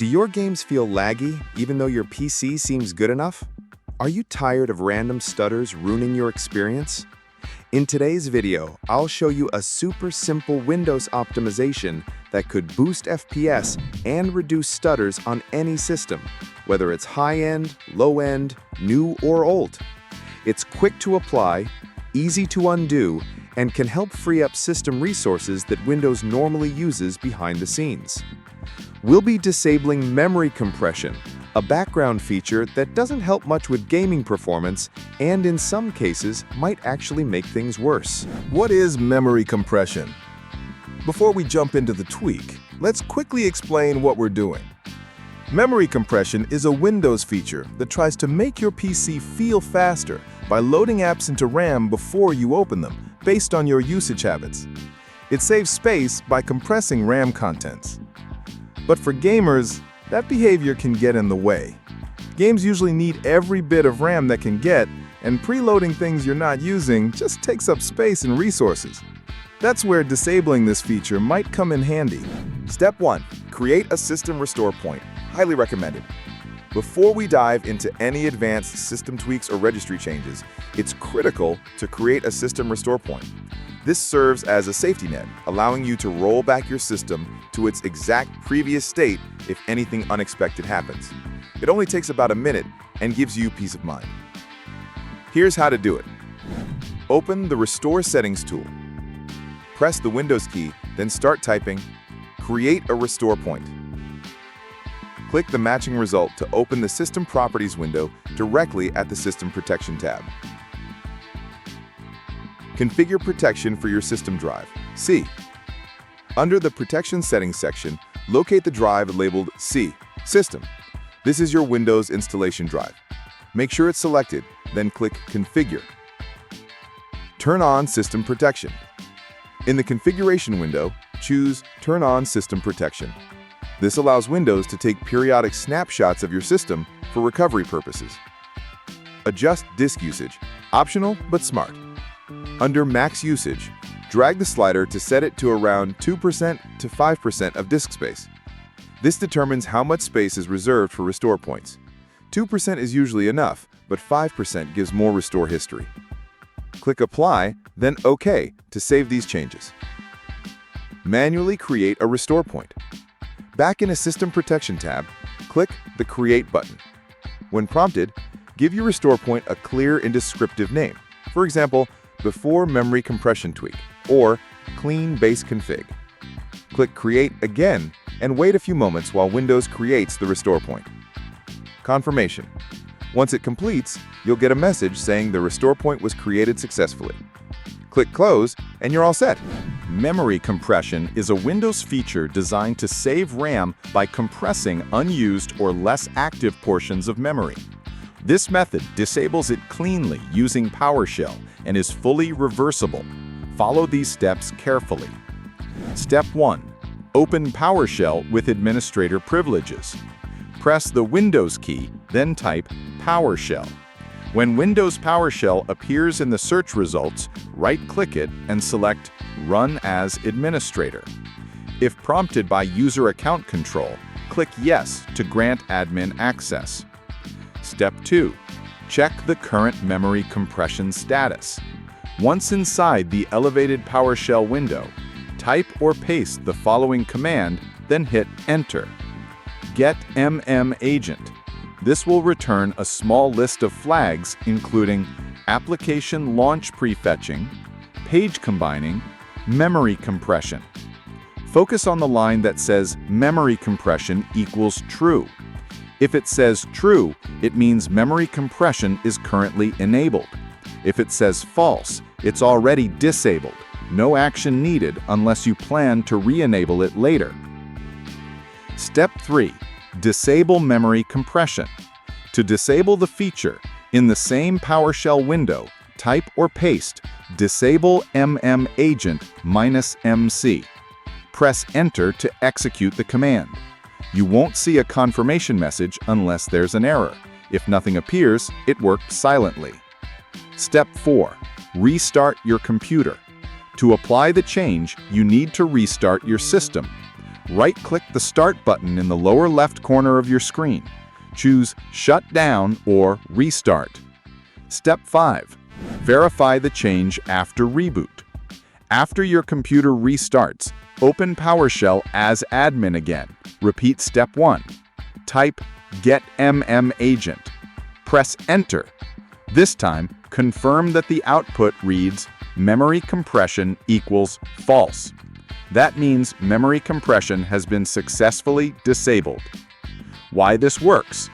Do your games feel laggy even though your PC seems good enough? Are you tired of random stutters ruining your experience? In today's video, I'll show you a super simple Windows optimization that could boost FPS and reduce stutters on any system, whether it's high-end, low-end, new, or old. It's quick to apply, easy to undo, and can help free up system resources that Windows normally uses behind the scenes. We'll be disabling memory compression, a background feature that doesn't help much with gaming performance and in some cases might actually make things worse. What is memory compression? Before we jump into the tweak, let's quickly explain what we're doing. Memory compression is a Windows feature that tries to make your PC feel faster by loading apps into RAM before you open them, based on your usage habits. It saves space by compressing RAM contents. But for gamers, that behavior can get in the way. Games usually need every bit of RAM that can get, and preloading things you're not using just takes up space and resources. That's where disabling this feature might come in handy. Step 1. Create a system restore point. Highly recommended. Before we dive into any advanced system tweaks or registry changes, it's critical to create a system restore point. This serves as a safety net, allowing you to roll back your system to its exact previous state if anything unexpected happens. It only takes about a minute and gives you peace of mind. Here's how to do it. Open the Restore Settings tool. Press the Windows key, then start typing Create a Restore Point. Click the matching result to open the System Properties window directly at the System Protection tab. Configure protection for your system drive. C. Under the Protection Settings section, locate the drive labeled C, System. This is your Windows installation drive. Make sure it's selected, then click Configure. Turn on System Protection. In the Configuration window, choose Turn on System Protection. This allows Windows to take periodic snapshots of your system for recovery purposes. Adjust disk usage, optional but smart. Under Max Usage, drag the slider to set it to around 2% to 5% of disk space. This determines how much space is reserved for restore points. 2% is usually enough, but 5% gives more restore history. Click Apply, then OK to save these changes. Manually create a restore point. Back in a System Protection tab, click the Create button. When prompted, give your restore point a clear and descriptive name. For example, Before Memory Compression Tweak or Clean Base Config. Click Create again and wait a few moments while Windows creates the restore point. Confirmation. Once it completes, you'll get a message saying the restore point was created successfully. Click Close and you're all set. Memory compression is a Windows feature designed to save RAM by compressing unused or less active portions of memory. This method disables it cleanly using PowerShell and is fully reversible. Follow these steps carefully. Step 1. Open PowerShell with administrator privileges. Press the Windows key, then type PowerShell. When Windows PowerShell appears in the search results, right-click it and select Run as Administrator. If prompted by User Account Control, click Yes to grant admin access. Step 2. Check the current memory compression status. Once inside the elevated PowerShell window, type or paste the following command, then hit Enter. Get-MMAgent. This will return a small list of flags including application launch prefetching, page combining, memory compression. Focus on the line that says memory compression equals true. If it says true, it means memory compression is currently enabled. If it says false, it's already disabled. No action needed unless you plan to re-enable it later. Step 3. Disable memory compression. To disable the feature, in the same PowerShell window, type or paste Disable-MMAgent -MC. Press Enter to execute the command. You won't see a confirmation message unless there's an error. If nothing appears, it worked silently. Step 4. Restart your computer. To apply the change, you need to restart your system. right-click the Start button in the lower left corner of your screen. Choose Shut Down or Restart. Step 5. Verify the change after reboot. After your computer restarts, open PowerShell as admin again. Repeat Step 1. Type Get-MMAgent. Press Enter. This time, confirm that the output reads memory compression equals false. That means memory compression has been successfully disabled. Why this works?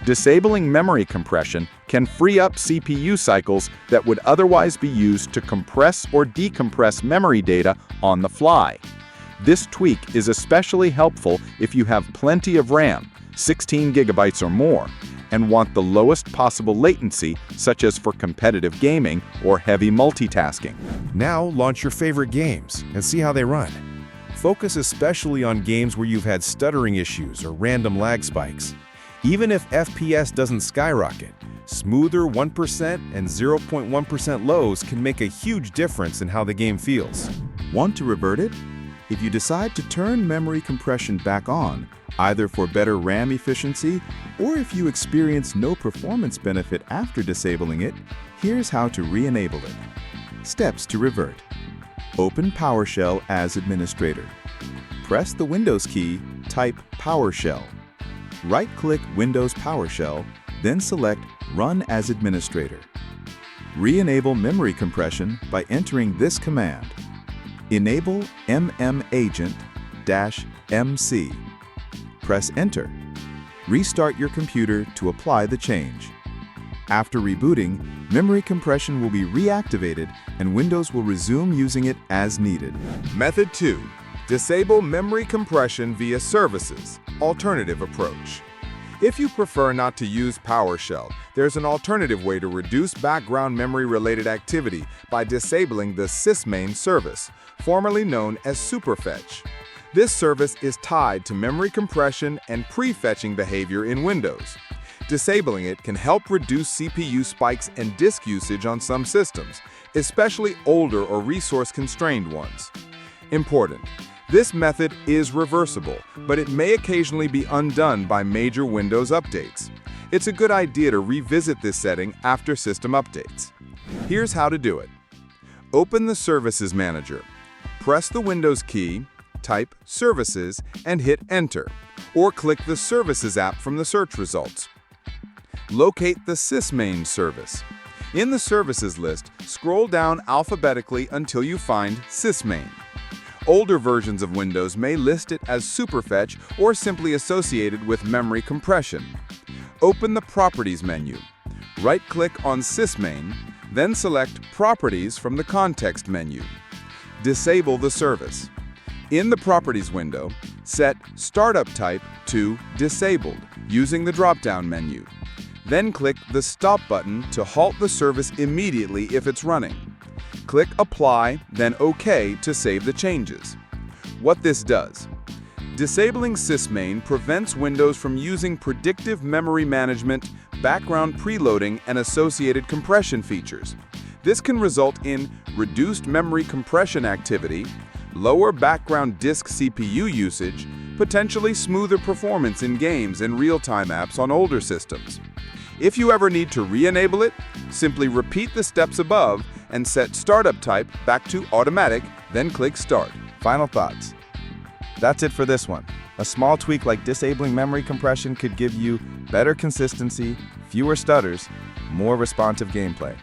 Disabling memory compression can free up CPU cycles that would otherwise be used to compress or decompress memory data on the fly. This tweak is especially helpful if you have plenty of RAM, 16 gigabytes or more, and want the lowest possible latency, such as for competitive gaming or heavy multitasking. Now launch your favorite games and see how they run. Focus especially on games where you've had stuttering issues or random lag spikes. Even if FPS doesn't skyrocket, smoother 1% and 0.1% lows can make a huge difference in how the game feels. Want to revert it? If you decide to turn memory compression back on, either for better RAM efficiency or if you experience no performance benefit after disabling it, here's how to re-enable it. Steps to revert. Open PowerShell as administrator. Press the Windows key, type PowerShell. Right-click Windows PowerShell, then select Run as administrator. Re-enable memory compression by entering this command: Enable MMAgent-MC. Press Enter. Restart your computer to apply the change. After rebooting, memory compression will be reactivated and Windows will resume using it as needed. Method 2. Disable memory compression via services. Alternative approach. If you prefer not to use PowerShell, there's an alternative way to reduce background memory-related activity by disabling the SysMain service, formerly known as superfetch. This service is tied to memory compression and prefetching behavior in Windows. Disabling it can help reduce CPU spikes and disk usage on some systems, especially older or resource-constrained ones. Important: this method is reversible, but it may occasionally be undone by major Windows updates. It's a good idea to revisit this setting after system updates. Here's how to do it. Open the Services Manager. Press the Windows key, type Services, and hit Enter, or click the Services app from the search results. Locate the SysMain service. In the services list, scroll down alphabetically until you find SysMain. Older versions of Windows may list it as superfetch or simply associated with memory compression. Open the Properties menu. Right-click on SysMain, then select Properties from the context menu. Disable the service. In the Properties window, set Startup Type to Disabled using the drop-down menu. Then click the Stop button to halt the service immediately if it's running. Click Apply, then OK to save the changes. What this does: disabling SysMain prevents Windows from using predictive memory management, background preloading, and associated compression features. This can result in reduced memory compression activity, lower background disk CPU usage, potentially smoother performance in games and real-time apps on older systems. If you ever need to re-enable it, simply repeat the steps above and set Startup Type back to Automatic, then click Start. Final thoughts. That's it for this one. A small tweak like disabling memory compression could give you better consistency, fewer stutters, more responsive gameplay.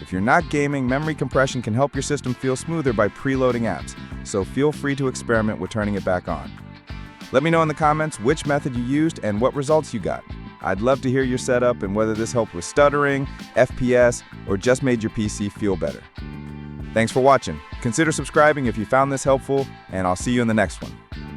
If you're not gaming, memory compression can help your system feel smoother by preloading apps, so feel free to experiment with turning it back on. Let me know in the comments which method you used and what results you got. I'd love to hear your setup and whether this helped with stuttering, FPS, or just made your PC feel better. Thanks for watching. Consider subscribing if you found this helpful, and I'll see you in the next one.